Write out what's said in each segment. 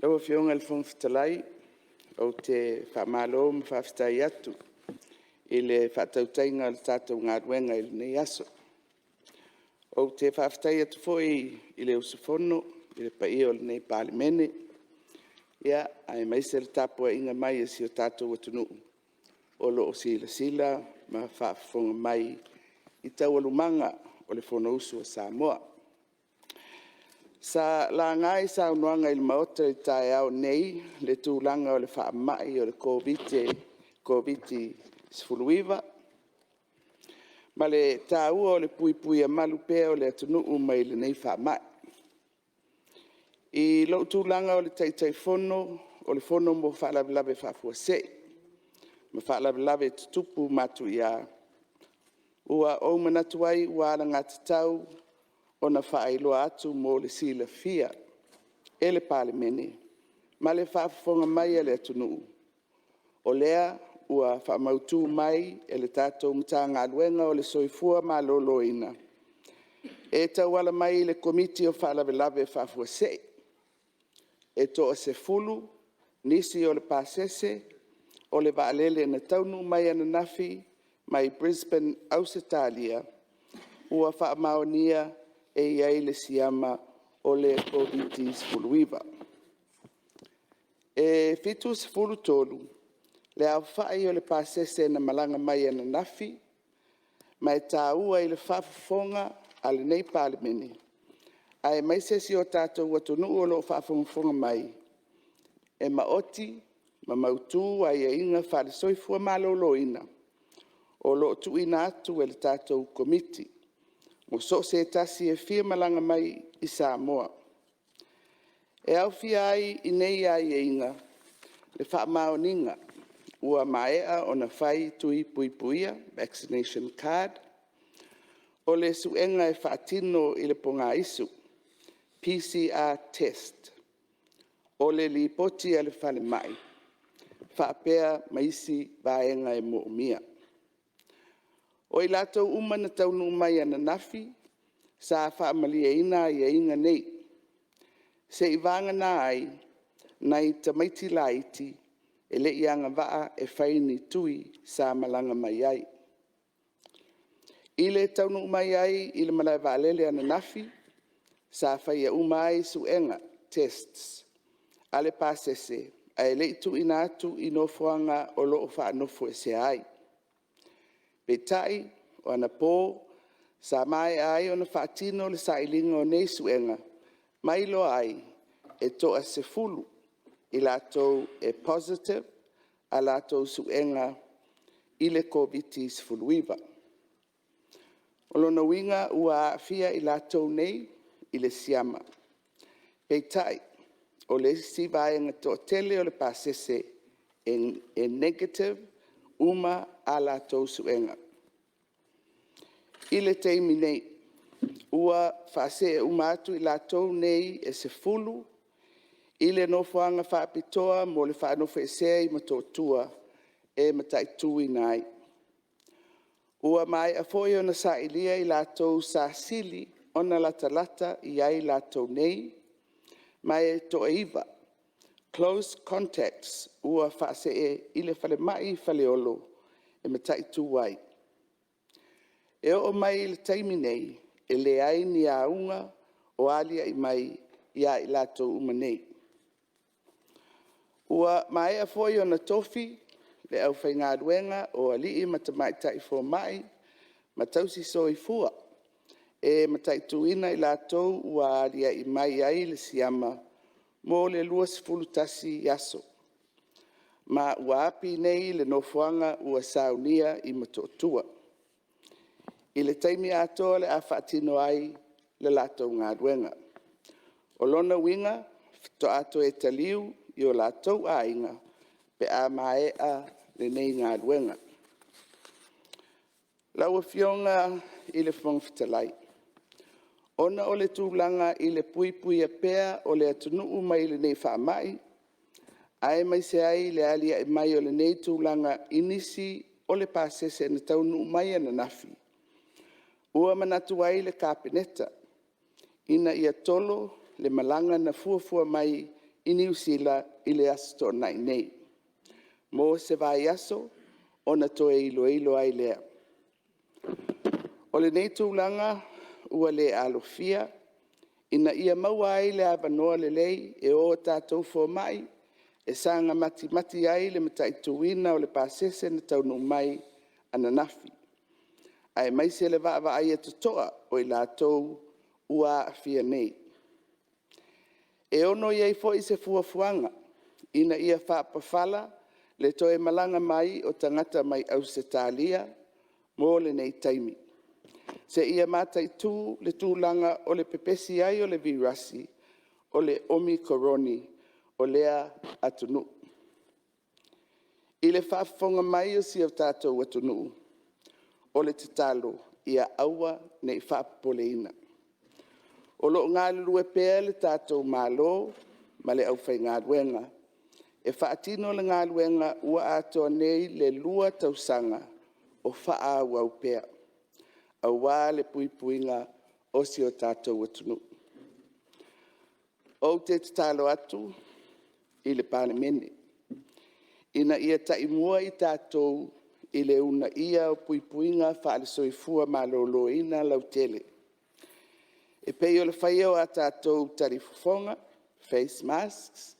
Lawa fionga le fong fitalai o te whamalo mwhawhitai atu i le whatautainga le tātou ngā ruenga i le nei aso. O te whawhitai atu foi i le usufono i le pai o le nei palimene ia ai maise le tapua inga mai e si o tātou atunuu o lo o sila ma whaafonga mai i tau alumanga o le fono usu o Samoa. Sa la ngai sa unuanga il maota i tae au nei le tūlanga o le whaamai o le COVID sfuluiva. Ma le tāua o le pui a malu pea o le atunuu mai le nei whaamai. I lo tūlanga o le taitai fono o le fono mo whaalavelave whaafua se. Ma whaalavelave tutupu matu ia. Ua o manatuai ua ala ngā tau ona whaailoa atu mo le sila fia e le palimene, ma le whaafonga mai e le atunuu. O lea ua whaamautu mai e le tātou mta ngā luenga o le soifua ma loloina. E tauala mai le komiti o whaalavelave whaafua se. E toa se fulu, nisi o le pasese, o le vaalele na taunu mai ananafi, mai Brisbane Ausitalia, ua whaamaonia e iai le siama o le COVID sfuluiva. E fitu sfulu tolu, le au whai o le pasese na malanga mai ana nafi, mai tāua i le whaafonga a le nei palimene. Ai mai sesi o tātou watunu o lo whaafonga mai. E maoti, ma mautu ai e inga whale soifua maloloina. O lo tuina atu e le tātou komiti. Mo so se tasi e fia malanga mai i Samoa. E au fia ai i nei ai e inga, le whaamaoninga, ua maea o na whai tui puipuia, vaccination card, o le suenga e whaatino i le ponga isu, PCR test, o le lipoti a le whale mai, whaapea maisi vaenga e moomia. O i lātou umana taunu mai ana nafi, sa whaamalia ina i a inga nei. Se i vanga nā ai, nai tamaiti laiti, e le ianga waa e whaini tui sa malanga mai ai. I le taunu mai ai, i le malai vaalele ana nafi, sa whaia umai suenga, tests, ale pasese, a e le itu ina atu i nofoanga o loo wha nofo e se ai. Petai o ana pō, sa mai ai o na whaatino le sailinga o nei suenga, mai lo ai e toa se fulu i lātou e positive a lātou suenga i le COVID sfuluiva. O lona winga ua fia i lātou nei i le siama. Petai o le si vaenga toa tele o le pasese e negative uma a lātou suenga. I le teimi nei, ua whase e umatu i lātou nei e se fulu, i le nofoanga whaapitoa mo le whaanofa e sea i matotua e mataitui nai. Ua mai a foi ona sa ilia i lātou sa sili ona lata i ai lātou nei, mai e toa iwa. Close contacts ua whase e i le whale mai whale olo e mataitu wai. E o mai le taimi nei e le ai ni a unga o alia i mai ia i lātou umanei. Ua mai a foi ona tofi le au whai ngā ruenga o alii matamai tai fo mai matausi soi fua e mataitu ina i lātou ua alia i mai ai le siama mo le luas fulutasi yaso. Ma ua api nei le nofuanga ua saunia i matotua. I le taimi atoa le a whaatino ai le lātou ngā ruenga. O lona winga, to ato e taliu i o lātou a inga, pe a mae a le nei ngā ruenga. Laua fionga i le whangwhitalai. Ona o le tūlanga i le pui a pea o le atunuu mai le nei whaamai, ai mai se ai le alia i mai o le nei tūlanga inisi o le pasese na taunu mai ana nafi. Ua manatu ai le kāpeneta, ina ia tolo le malanga na fuafua mai I New Zealand I le asto nai nei. Mo se vai aso, ona toe ilo ai lea. O le nei tūlanga, ua le alofia, ina ia maua ai le avanoa le lei e o tātou fo mai, e sanga mati ai le mataituina o le pasese na taunu mai ananafi. Ai mai se le vaa ai e tutoa o i lātou ua afia nei. E ono iei fo i se fuafuanga, ina ia whaapawhala le toe malanga mai o tangata mai au se tālia mo le nei taimi. Se ia matai tū le tūlanga o le pepesi ai o le virasi, o le omikoroni, o lea atunu. I le whaafonga mai o si au tātou atunu, o le tatalo ia aua nei whaapoleina. O lo ngā lue pēr le tātou mālo, ma le au whai ngā luenga. E whaatino le ngā luenga ua atoa nei le lua tausanga o whaa au pēr. A wā le puipuinga o si o tātou atunu. O te tatalo atu i le palemene. Ina ia taimua i tātou i le una ia o puipuinga whaale soifua maloloina lautele. E pei o le whaia o a tātou tarifufonga, face masks,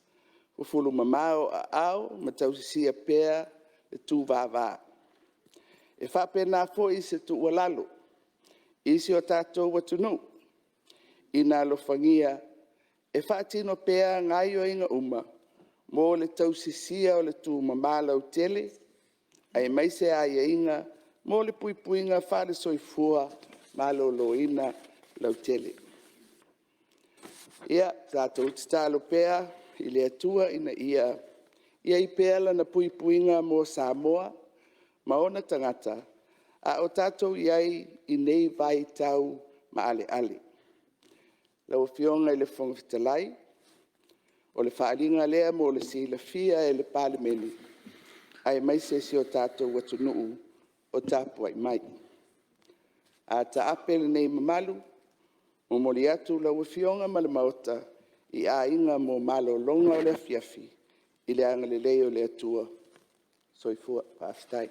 ufulu mamao a au, matausisia pēr le tū vāvā. E whapena fo i se tu walalo. Isi o tātou watunu, ina alofangia, e whaatino pēr ngai o inga uma, mo le tausisia o le tū mamala o tele, ai mai se aia inga, mo le puipuinga whale soifua, maloloina lau tele. Ia, tātou titalo pēr, i le atua ina ia i pēla na puipuinga mo Samoa, maona tangata, a o tātou iai I nei vai tau ma ale. Lau fionga I le whangawhitalai, o le whaalinga lea mo le sila fia e le palemeni, ai mai se si o tātou watunuu o tāpua I mai. A ta apele nei mamalu, mo moli atu lau fionga ma le maota, I a inga mo malo longa o le afiafi, I le anga le leo le atua, soifua paastai.